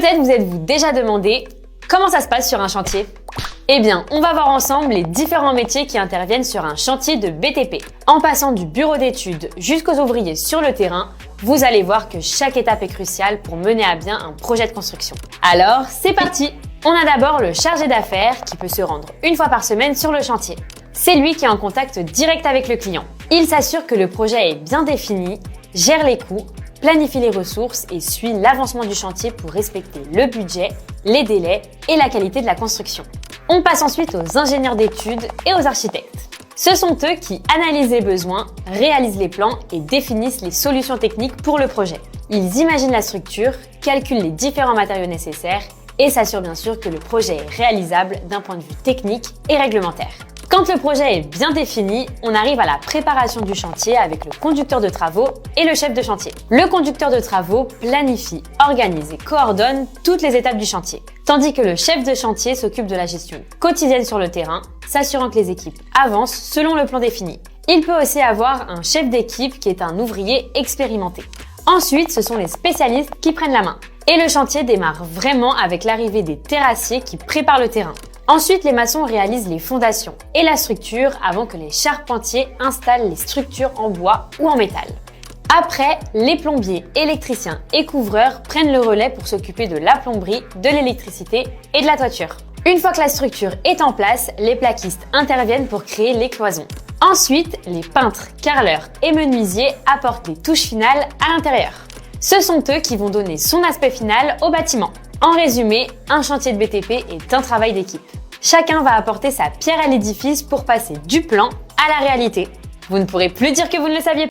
Peut-être vous êtes-vous déjà demandé comment ça se passe sur un chantier? Eh bien, on va voir ensemble les différents métiers qui interviennent sur un chantier de BTP. En passant du bureau d'études jusqu'aux ouvriers sur le terrain, vous allez voir que chaque étape est cruciale pour mener à bien un projet de construction. Alors, c'est parti! On a d'abord le chargé d'affaires qui peut se rendre une fois par semaine sur le chantier. C'est lui qui est en contact direct avec le client. Il s'assure que le projet est bien défini, gère les coûts, planifie les ressources et suit l'avancement du chantier pour respecter le budget, les délais et la qualité de la construction. On passe ensuite aux ingénieurs d'études et aux architectes. Ce sont eux qui analysent les besoins, réalisent les plans et définissent les solutions techniques pour le projet. Ils imaginent la structure, calculent les différents matériaux nécessaires et s'assurent bien sûr que le projet est réalisable d'un point de vue technique et réglementaire. Quand le projet est bien défini, on arrive à la préparation du chantier avec le conducteur de travaux et le chef de chantier. Le conducteur de travaux planifie, organise et coordonne toutes les étapes du chantier, tandis que le chef de chantier s'occupe de la gestion quotidienne sur le terrain, s'assurant que les équipes avancent selon le plan défini. Il peut aussi avoir un chef d'équipe qui est un ouvrier expérimenté. Ensuite, ce sont les spécialistes qui prennent la main. Et le chantier démarre vraiment avec l'arrivée des terrassiers qui préparent le terrain. Ensuite, les maçons réalisent les fondations et la structure avant que les charpentiers installent les structures en bois ou en métal. Après, les plombiers, électriciens et couvreurs prennent le relais pour s'occuper de la plomberie, de l'électricité et de la toiture. Une fois que la structure est en place, les plaquistes interviennent pour créer les cloisons. Ensuite, les peintres, carreleurs et menuisiers apportent les touches finales à l'intérieur. Ce sont eux qui vont donner son aspect final au bâtiment. En résumé, un chantier de BTP est un travail d'équipe. Chacun va apporter sa pierre à l'édifice pour passer du plan à la réalité. Vous ne pourrez plus dire que vous ne le saviez pas.